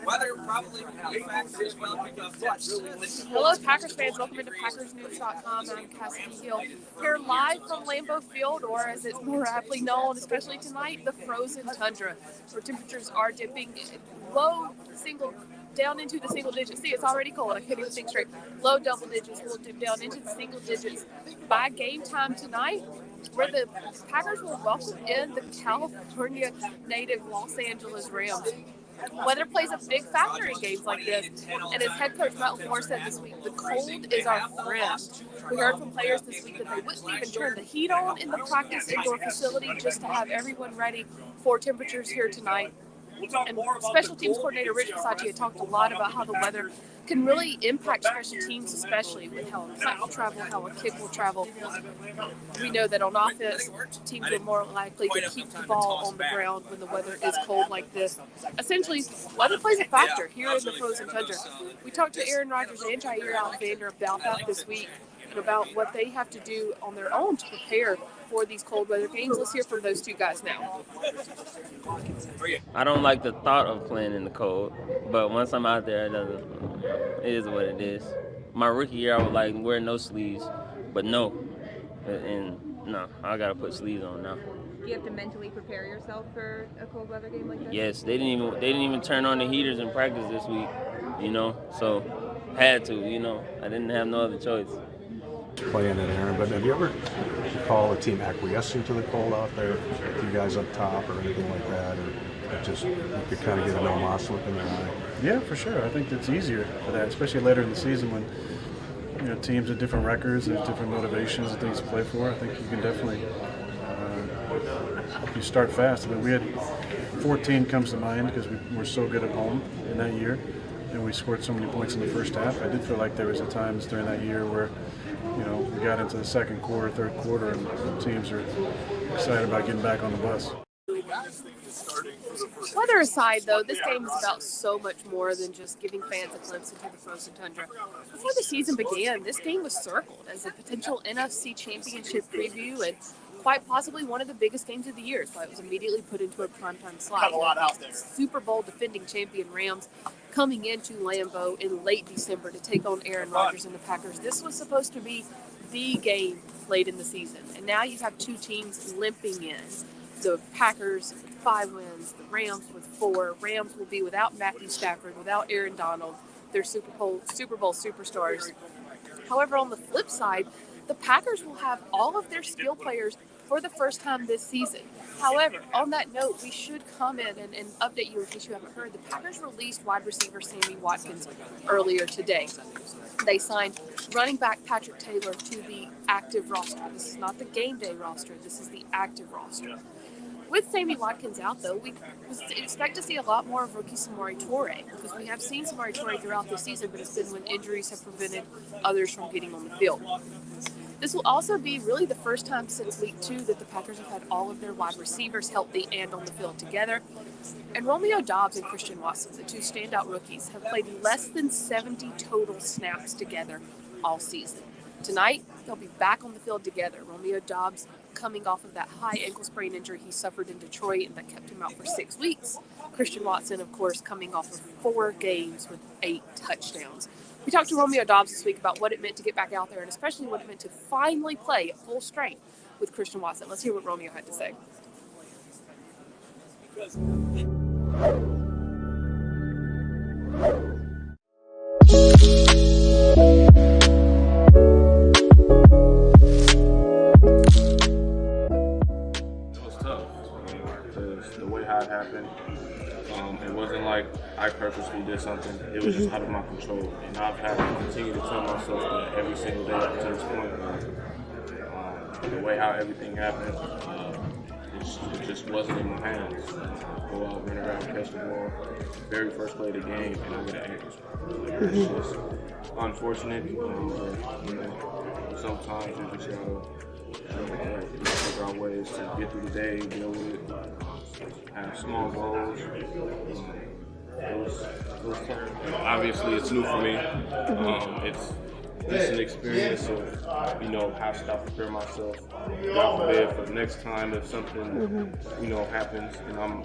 Weather probably a factor as well. Hello, Packers fans. Welcome into PackersNews.com. I'm Kassidy Hill, here live from Lambeau Field, or as it's more aptly known, especially tonight, the frozen tundra, where temperatures are dipping down into the single digits. See, it's already cold. I can't even think straight. Low double digits will dip down into the single digits by game time tonight, where the Packers will welcome in the California native Los Angeles Rams. Weather plays a big factor in games like this, and as head coach Matt LaFleur said this week, the cold is our friend. We heard from players this week that they wouldn't even turn the heat on in the practice indoor facility just to have everyone ready for temperatures here tonight. And special teams coordinator Rich Bisaccia talked a lot about how the weather can really impact special teams, especially with how a punt will travel, how a kick will travel. We know that on offense, teams are more likely to keep the ball on the ground when the weather is cold like this. Essentially, weather plays a factor here in the frozen tundra. We talked to Aaron Rodgers and Jair Alexander about that this week, and about what they have to do on their own to prepare for these cold weather games. Let's hear from those two guys now. I don't like the thought of playing in the cold, but once I'm out there, it is what it is. My rookie year, I would like wear no sleeves, but no, I gotta put sleeves on now. Do you have to mentally prepare yourself for a cold weather game like this? Yes, they didn't even turn on the heaters in practice this week, so had to, I didn't have no other choice. Playing it, Aaron, but have you ever recall a team acquiescing to the cold out there, you guys up top or anything like that, or just you could kind of get a no moss look in their eye? Yeah, for sure. I think it's easier for that, especially later in the season when teams with different records and different motivations and things to play for. I think you can definitely you start fast. I mean, we had 14 comes to mind because we were so good at home in that year, and we scored so many points in the first half. I did feel like there was at times during that year where we got into the second quarter, third quarter, and teams are excited about getting back on the bus. Weather aside, though, this game is about so much more than just giving fans a glimpse into the frozen tundra. Before the season began, this game was circled as a potential NFC Championship preview and quite possibly one of the biggest games of the year, so it was immediately put into a primetime slot. Super Bowl defending champion Rams coming into Lambeau in late December to take on Aaron Rodgers and the Packers. This was supposed to be the game late in the season, and now you have two teams limping in. The Packers, 5 wins, the Rams with 4. Rams will be without Matthew Stafford, without Aaron Donald, their Super Bowl superstars. However, on the flip side, the Packers will have all of their skill players for the first time this season. However, on that note, we should comment and update you in case you haven't heard. The Packers released wide receiver Sammy Watkins earlier today. They signed running back Patrick Taylor to the active roster. This is not the game day roster. This is the active roster. With Sammy Watkins out, though, we expect to see a lot more of rookie Samori Toure, because we have seen Samori Toure throughout the season, but it's been when injuries have prevented others from getting on the field. This will also be really the first time since week 2 that the Packers have had all of their wide receivers healthy and on the field together. And Romeo Dobbs and Christian Watson, the two standout rookies, have played less than 70 total snaps together all season. Tonight, they'll be back on the field together. Romeo Dobbs coming off of that high ankle sprain injury he suffered in Detroit and that kept him out for 6 weeks. Christian Watson, of course, coming off of 4 games with 8 touchdowns. We talked to Romeo Dobbs this week about what it meant to get back out there and especially what it meant to finally play at full strength with Christian Watson. Let's hear what Romeo had to say. The way how it happened, it wasn't like I purposely did something. It was just out of my control, and I've had to continue to tell myself that every single day up to this point. The way how everything happened, it just wasn't in my hands. Go out, run around, catch the ball, very first play of the game, and I get an ankle sprain. It's just unfortunate, but sometimes you just gotta figure out ways to get through the day, deal with it, have small goals. It was tough. Obviously, it's new for me. It's an experience of, how should I prepare myself, God forbid, for the next time if something, happens and I'm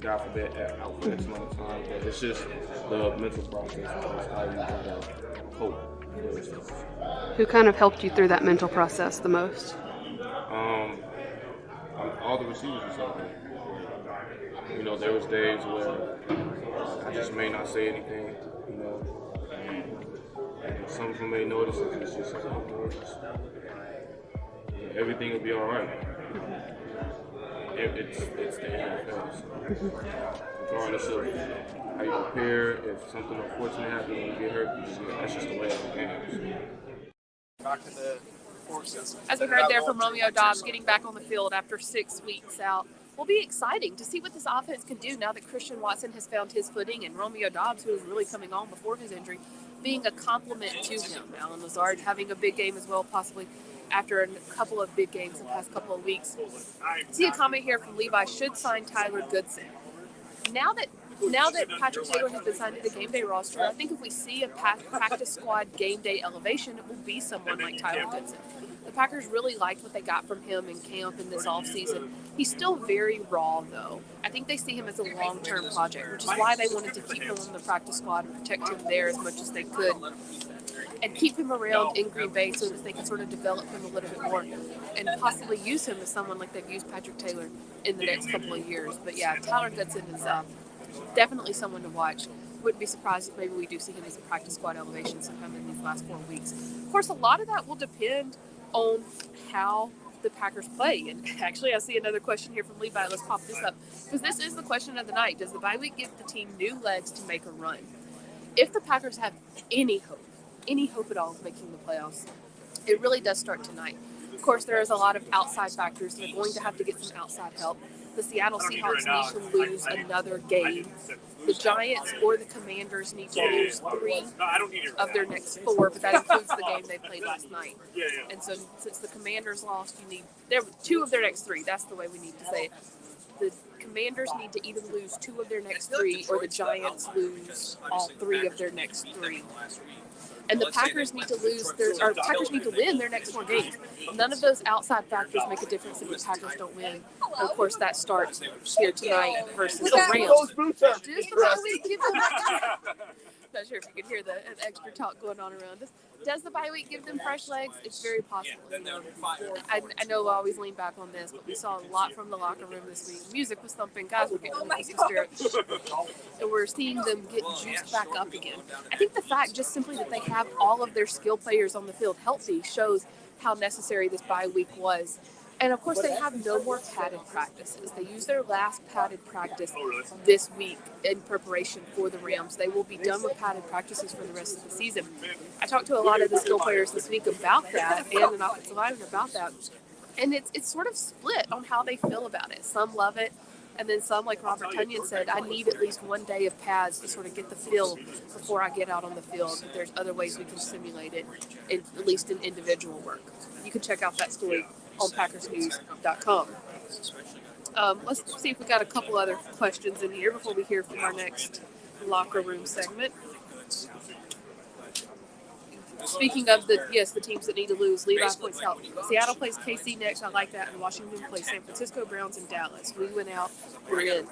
God forbid, out for X amount of time. But it's just the mental process. It's how you gotta cope with those things. Who kind of helped you through that mental process the most? All the receivers was helping. You know, there was days where I just may not say anything, you know, and some people may notice it. It's just everything will be all right. It's the NFL. So regardless of how you prepare, if something unfortunate happens when you get hurt, that's just the way of the game. Back to the forces. As we heard there from Romeo Dobbs getting back on the field after 6 weeks out, will be exciting to see what this offense can do now that Christian Watson has found his footing and Romeo Dobbs, who was really coming on before his injury, being a compliment to him. Allen Lazard having a big game as well, possibly after a couple of big games the past couple of weeks. See a comment here from Levi, should sign Tyler Goodson. Now that Patrick Taylor has been signed to the game day roster, I think if we see a practice squad game day elevation, it will be someone like Tyler Goodson. The Packers really liked what they got from him in camp in this offseason. He's still very raw, though. I think they see him as a long-term project, which is why they wanted to keep him on the practice squad and protect him there as much as they could and keep him around in Green Bay so that they can sort of develop him a little bit more and possibly use him as someone like they've used Patrick Taylor in the next couple of years. But, yeah, Tyler Goodson is definitely someone to watch. Wouldn't be surprised if maybe we do see him as a practice squad elevation sometime in these last 4 weeks. Of course, a lot of that will depend on how the Packers play. And actually, I see another question here from Levi. Let's pop this up, because this is the question of the night. Does the bye week give the team new legs to make a run? If the Packers have any hope at all of making the playoffs, it really does start tonight. Of course, there is a lot of outside factors. They're going to have to get some outside help. The Seattle Seahawks need to lose another game. The Giants or the Commanders need to lose 3 of their next 4, but that includes the game they played last night. And so since the Commanders lost, 2 of their next 3. That's the way we need to say it. The Commanders need to either lose 2 of their next 3 or the Giants lose all 3 of their next 3. And the Packers need to win their next 4 games. None of those outside factors make a difference if the Packers don't win. And of course, that starts here tonight versus the Rams. Not sure if you can hear the extra talk going on around us. Does the bye week give them fresh legs? It's very possible. You know, I know I always lean back on this, but we saw a lot from the locker room this week. Music was thumping. Guys were getting the music spirit. And we're seeing them get juiced back up again. I think the fact just simply that they have all of their skill players on the field healthy shows how necessary this bye week was. And, of course, they have no more padded practices. They use their last padded practice this week in preparation for the Rams. They will be done with padded practices for the rest of the season. I talked to a lot of the skill players this week about that and an offensive lineman about that. And it's sort of split on how they feel about it. Some love it. And then some, like Robert Tunyon said, I need at least 1 day of pads to sort of get the feel before I get out on the field. But there's other ways we can simulate it, at least in individual work. You can check out that story on PackersNews.com. Let's see if we got a couple other questions in here before we hear from our next locker room segment. Speaking of the teams that need to lose, Levi points out Seattle plays KC next. I like that. And Washington plays San Francisco, Browns, and Dallas. We went out. We're in.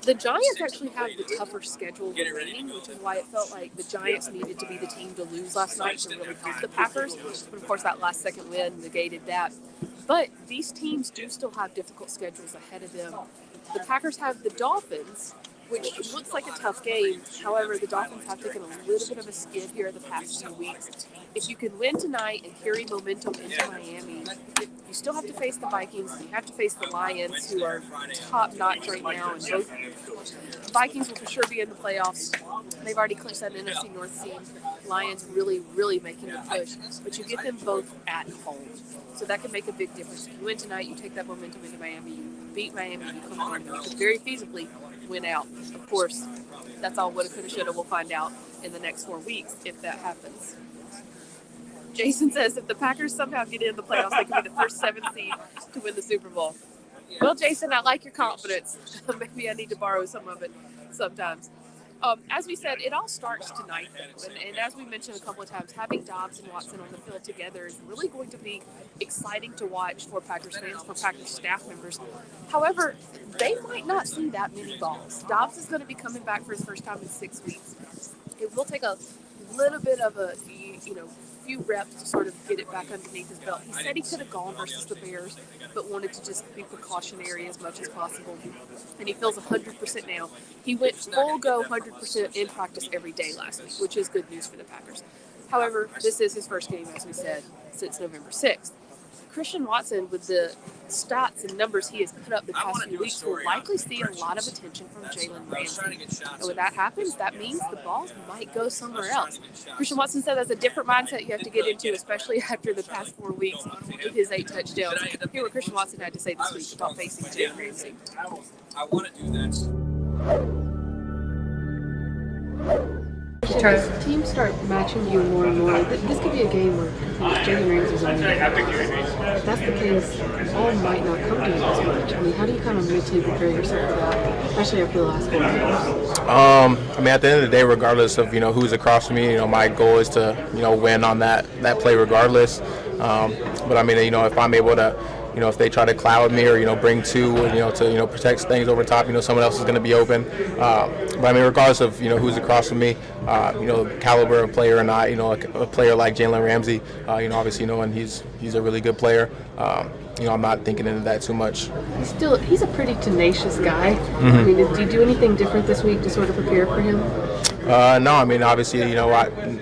The Giants actually have the tougher schedule remaining, which is why it felt like the Giants needed to be the team to lose last night to really help the Packers. But of course, that last second win negated that. But these teams do still have difficult schedules ahead of them. The Packers have the Dolphins, which looks like a tough game. However, the Dolphins have taken a little bit of a skid here the past few weeks. If you can win tonight and carry momentum into Miami, you still have to face the Vikings. You have to face the Lions, who are top-notch right now. And both Vikings will for sure be in the playoffs. They've already clinched that NFC North seed. Lions really, really making a push. But you get them both at home. So that can make a big difference. If you win tonight, you take that momentum into Miami. You beat Miami, you come home. You could very feasibly win out. Of course, that's all woulda, coulda, shoulda. We'll find out in the next 4 weeks if that happens. Jason says if the Packers somehow get in the playoffs, they can be the first 7 seed to win the Super Bowl. Well, Jason, I like your confidence. Maybe I need to borrow some of it sometimes. As we said, it all starts tonight. And as we mentioned a couple of times, having Dobbs and Watson on the field together is really going to be exciting to watch for Packers fans, for Packers staff members. However, they might not see that many balls. Dobbs is going to be coming back for his first time in 6 weeks. It will take a little bit of a, few reps to sort of get it back underneath his belt. He said he could have gone versus the Bears, but wanted to just be precautionary as much as possible. And he feels 100% now. He went full go 100% in practice every day last week, which is good news for the Packers. However, this is his first game, as we said, since November 6th. Christian Watson, with the stats and numbers he has put up the past few weeks, will likely see a lot of attention from Jalen Ramsey. And when that happens, that means the balls might go somewhere else. Christian Watson said that's a different mindset you have to get into, especially after the past 4 weeks with his 8 touchdowns. Hear what Christian Watson had to say this week about facing Jalen Ramsey. I want to do this. As teams start matching you more and more, this could be a game where Jalen Ramsey's on. If that's the case, all might not come to you as much. I mean, how do you kind of mentally prepare yourself for that, especially after the last 4 games? I mean, at the end of the day, regardless of who's across from me, my goal is to win on that play regardless. But I mean, if I'm able to. If they try to cloud me or, bring 2, to, protect things over top, someone else is going to be open. But I mean, regardless of, who's across from me, caliber of player or not, a player like Jalen Ramsey, obviously, and he's a really good player. I'm not thinking into that too much. He's a pretty tenacious guy. I mean, do you do anything different this week to sort of prepare for him? No, I mean, obviously, I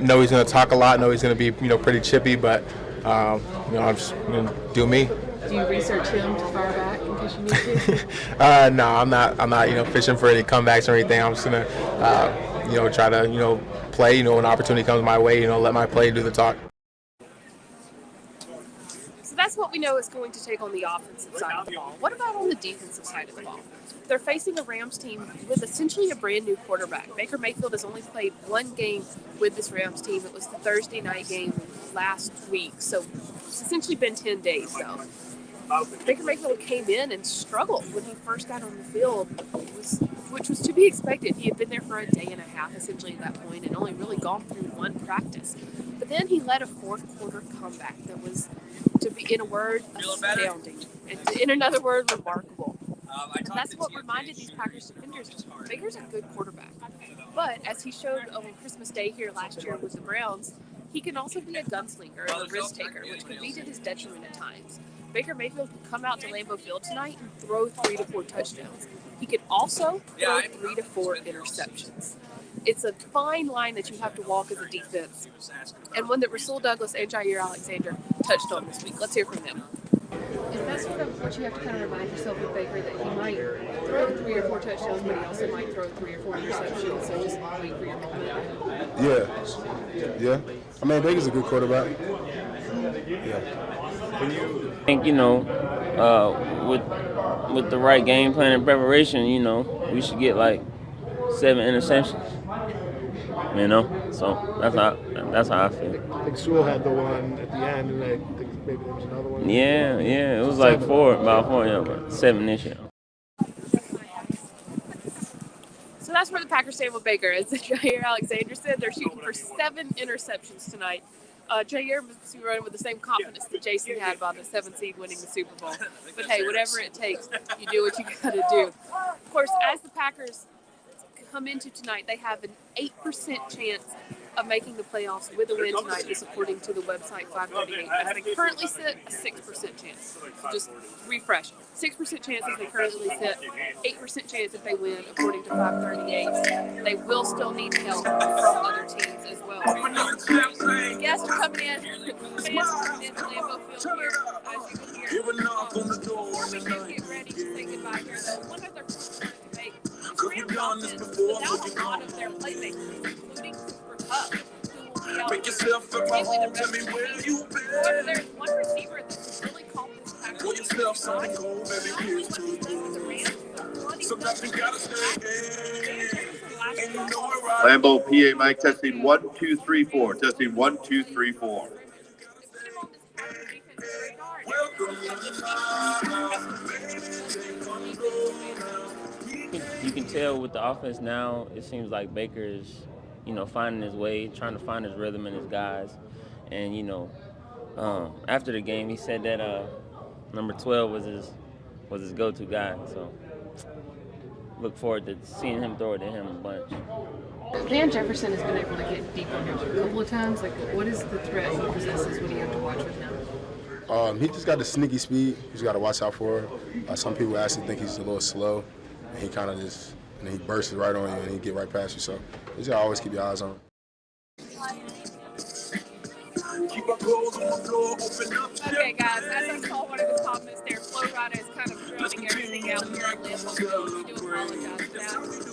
know he's going to talk a lot, know he's going to be, pretty chippy, but, I'm just going to do me. Do you research him to fire back in case you need to? No, I'm not, fishing for any comebacks or anything. I'm just gonna, try to, play. When opportunity comes my way, let my play do the talk. So that's what we know is going to take on the offensive side of the ball. What about on the defensive side of the ball? They're facing a Rams team with essentially a brand new quarterback. Baker Mayfield has only played 1 game with this Rams team. It was the Thursday night game last week. So it's essentially been 10 days, though. Baker Mayfield came in and struggled when he first got on the field, which was to be expected. He had been there for a day and a half, essentially, at that point, and only really gone through 1 practice. But then he led a 4th-quarter comeback that was, to be, in a word, astounding. And in another word, remarkable. And that's what reminded these Packers defenders, Baker's a good quarterback. But as he showed on Christmas Day here last year with the Browns, he can also be a gunslinger or a risk taker, which could be to his detriment at times. Baker Mayfield can come out to Lambeau Field tonight and throw 3 to 4 touchdowns. He could also throw 3 to 4 interceptions. It's a fine line that you have to walk as a defense, and one that Rasul Douglas and Jair Alexander touched on this week. Let's hear from them. Is that sort of what you have to kind of remind yourself with Baker, that he might throw 3 or 4 touchdowns, but he also might throw 3 or 4 interceptions, so just wait for your moment? Yeah. I mean, Baker's a good quarterback. Yeah. I think, with the right game plan and preparation, we should get like 7 interceptions. So that's how I feel. I think Sewell had the one at the end, and I think maybe there was another one. Yeah, it was like 4, about 4, but 7 this year. So that's where the Packers stand with Baker. As Jair Alexander said, they're shooting for 7 interceptions tonight. Jair must be running with the same confidence that Jason had about the 7th seed winning the Super Bowl. But hey, whatever it takes, you do what you got to do. Of course, as the Packers come into tonight, they have an 8% chance of making the playoffs with a win tonight, just according to the website 538. As they currently sit, a 6% chance. So just refresh. 6% chance as they currently sit, 8% chance if they win, according to 538. They will still need help from other teams as well. Guests are coming in. Fans are coming in to Lambeau Field here. As you can hear, before we do get ready to say goodbye here, though, one other point to make. Rams offense without a lot of their playmakers, including Cooper Kupp, who will be out. Make yourself at home, tell me where you've been. However, there's one receiver that's really caught this Packers. Pull yourself something cold, baby, here's to you. Sometimes you gotta stay. Lambeau, PA, Mike, testing 1, 2, 3, 4. Testing 1, 2, 3, 4. you can tell with the offense now, it seems like Baker is, finding his way, trying to find his rhythm and his guys. And, after the game, he said that number 12 was his go-to guy. So look forward to seeing him throw it to him a bunch. Van Jefferson has been able to get deep on him a couple of times. Like, what is the threat he possesses? What do you have to watch with him? He just got the sneaky speed. You just got to watch out for it. Some people actually think he's a little slow, and he kind of just, he bursts right on you and he get right past you. So you just got to always keep your eyes on him. Okay, guys, as I saw one of the comments there, Flo Rida is kind of drowning everything out here on this. We do apologize for that.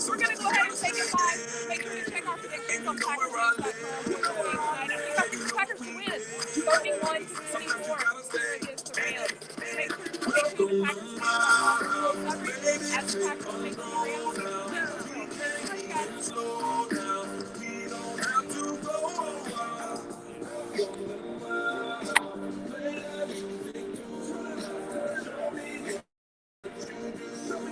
We're going to go ahead and say goodbye. Make sure to check our predictions on PackersNews.com. Packers win 31-24 against the Rams. Make sure to go to PackersNews.com as the Packers make the Rams